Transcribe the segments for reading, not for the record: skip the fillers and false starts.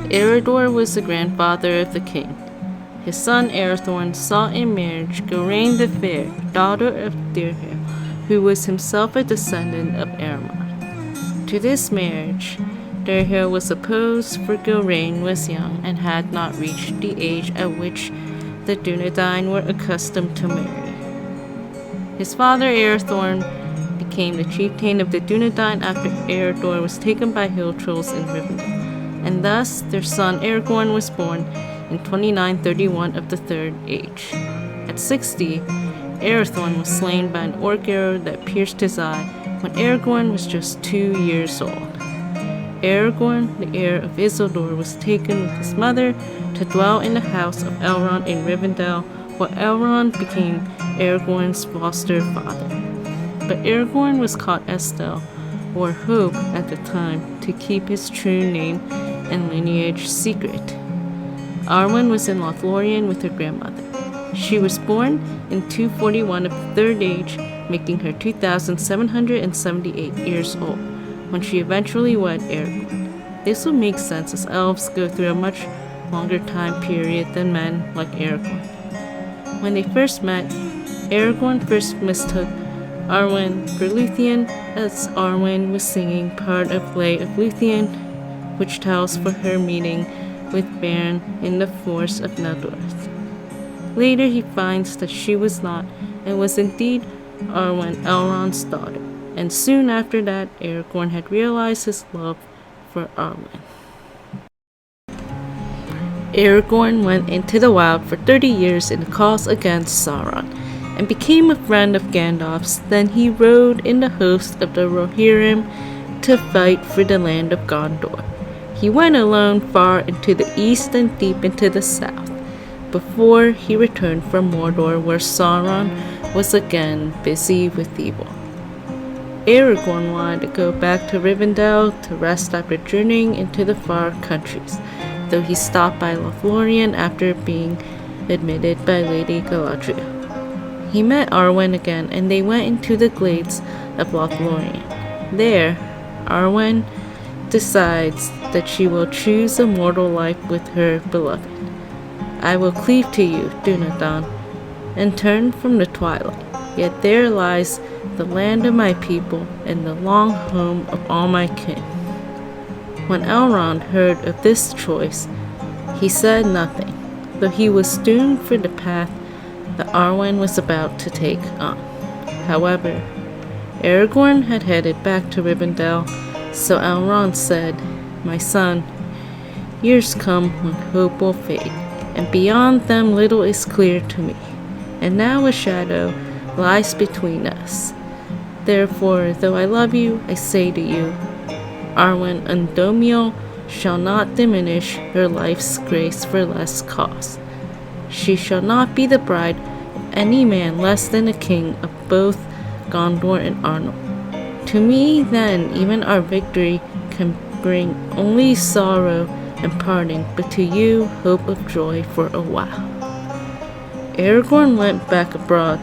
Eredor was the grandfather of the king. His son Arathorn sought in marriage Geraint the Fair, daughter of Dirhir, who was himself a descendant of Aramon. To this marriage, Dirhir was opposed, for Geraint was young and had not reached the age at which the Dunedain were accustomed to marry. His father Arathorn became the chieftain of the Dunedain after Eredor was taken by hill trolls in Rivendell, and thus their son Aragorn was born in 2931 of the Third Age. At 60, Arathorn was slain by an orc arrow that pierced his eye when Aragorn was just 2 years old. Aragorn, the heir of Isildur, was taken with his mother to dwell in the house of Elrond in Rivendell, while Elrond became Aragorn's foster father. But Aragorn was called Estel, or Hope at the time, to keep his true name and lineage secret. Arwen was in Lothlorien with her grandmother. She was born in 241 of the Third Age, making her 2,778 years old, when she eventually wed Aragorn. This would make sense as elves go through a much longer time period than men like Aragorn. When they first met, Aragorn first mistook Arwen for Luthien, as Arwen was singing part of Lay of Luthien, which tells for her meeting with Beren in the Forest of Neldorth. Later he finds that she was not, and was indeed Arwen, Elrond's daughter, and soon after that Aragorn had realized his love for Arwen. Aragorn went into the wild for 30 years in the cause against Sauron, and became a friend of Gandalf's. Then he rode in the host of the Rohirrim to fight for the land of Gondor. He went alone far into the east and deep into the south, before he returned from Mordor, where Sauron was again busy with evil. Aragorn wanted to go back to Rivendell to rest after journeying into the far countries, though he stopped by Lothlorien after being admitted by Lady Galadriel. He met Arwen again, and they went into the glades of Lothlorien. There, Arwen decides that she will choose a mortal life with her beloved. I will cleave to you, Dunedain, and turn from the twilight. Yet there lies the land of my people, and the long home of all my kin. When Elrond heard of this choice, he said nothing, though he was doomed for the path that Arwen was about to take on. However, Aragorn had headed back to Rivendell, so Elrond said, "My son, years come when hope will fade, and beyond them little is clear to me, and now a shadow lies between us. Therefore, though I love you, I say to you, Arwen Undomiel shall not diminish her life's grace for less cause. She shall not be the bride of any man less than a king of both Gondor and Arnor. To me, then, even our victory can bring only sorrow and parting, but to you, hope of joy for a while." Aragorn went back abroad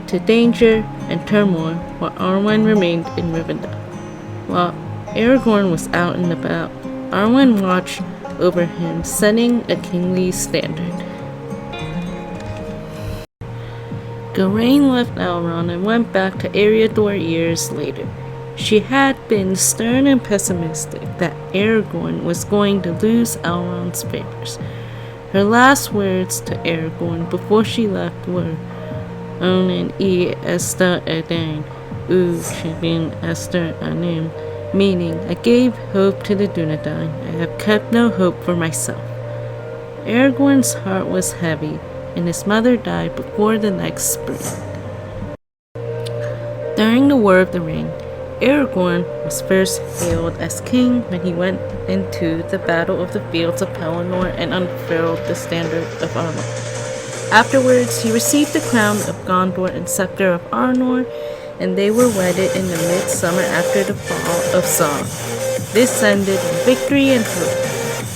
to danger and turmoil, while Arwen remained in Rivendell. While Aragorn was out and about, Arwen watched over him, setting a kingly standard. Geraint left Elrond and went back to Eriador years later. She had been stern and pessimistic that Aragorn was going to lose Elrond's favors. Her last words to Aragorn before she left were, "Onan I Esta Edain, U Shibin Esther Anim," meaning, "I gave hope to the Dunedain, I have kept no hope for myself." Aragorn's heart was heavy, and his mother died before the next spring. During the War of the Ring, Aragorn was first hailed as king when he went into the Battle of the Fields of Pelennor and unfurled the standard of Arnor. Afterwards, he received the crown of Gondor and scepter of Arnor, and they were wedded in the midsummer after the fall of Sauron. This ended in victory and hope,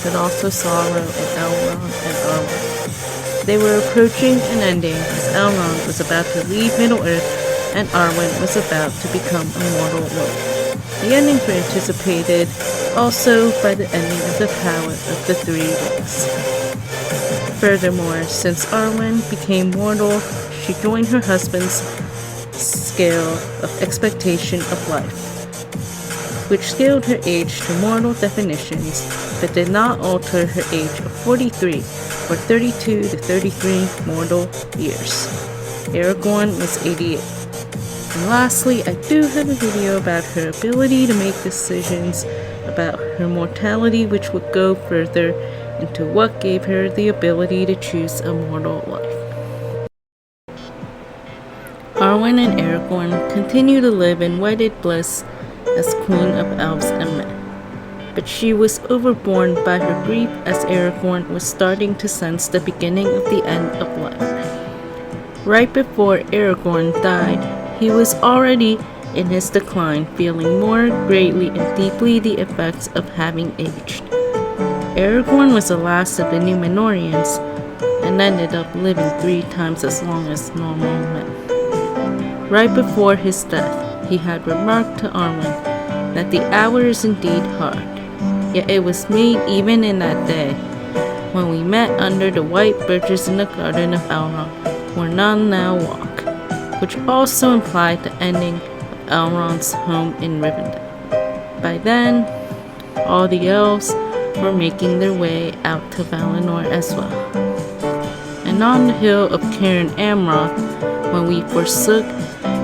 but also sorrow in Elrond and Arwen. They were approaching an ending as Elrond was about to leave Middle-earth and Arwen was about to become a mortal woman. The endings were anticipated also by the ending of the power of the three rings. Furthermore, since Arwen became mortal, she joined her husband's scale of expectation of life, which scaled her age to mortal definitions, but did not alter her age of 43, or 32 to 33 mortal years. Aragorn was 88. And lastly, I do have a video about her ability to make decisions about her mortality, which would go further into what gave her the ability to choose a mortal life. Arwen and Aragorn continue to live in wedded bliss as Queen of Elves and Men, but she was overborne by her grief as Aragorn was starting to sense the beginning of the end of life. Right before Aragorn died, he was already in his decline, feeling more greatly and deeply the effects of having aged. Aragorn was the last of the Númenóreans and ended up living 3 times as long as normal men. Right before his death, he had remarked to Arwen that the hour is indeed hard, yet it was made even in that day, when we met under the white birches in the garden of Elrond, where none now walk, which also implied the ending of Elrond's home in Rivendell. By then, all the elves were making their way out to Valinor as well. And on the hill of Cairn Amroth, when we forsook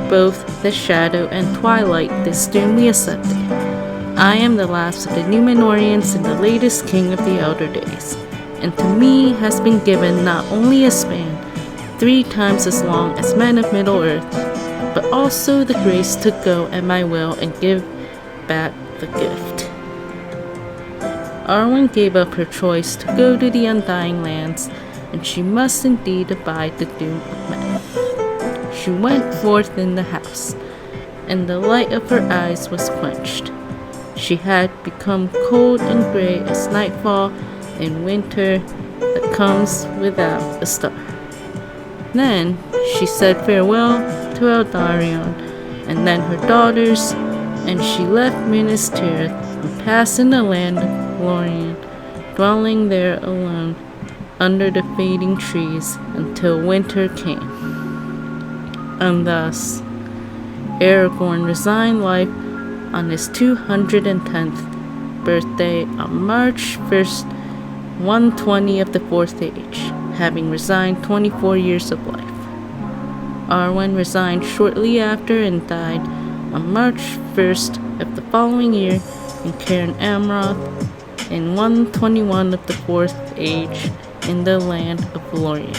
both the shadow and twilight, this doom we accepted. I am the last of the Númenóreans and the latest king of the Elder Days, and to me has been given not only a span 3 times as long as men of Middle-earth, but also the grace to go at my will and give back the gift. Arwen gave up her choice to go to the Undying Lands, and she must indeed abide the doom of men. She went forth in the house, and the light of her eyes was quenched. She had become cold and gray as nightfall in winter that comes without a star. Then she said farewell to Eldarion, and then her daughters, and she left Minas Tirith and passed in the land of Lorien, dwelling there alone under the fading trees until winter came. And thus, Aragorn resigned life on his 210th birthday on March 1st, 120 of the Fourth Age, having resigned 24 years of life. Arwen resigned shortly after and died on March 1st of the following year in Cairn Amroth in 121 of the Fourth Age in the land of Lorien.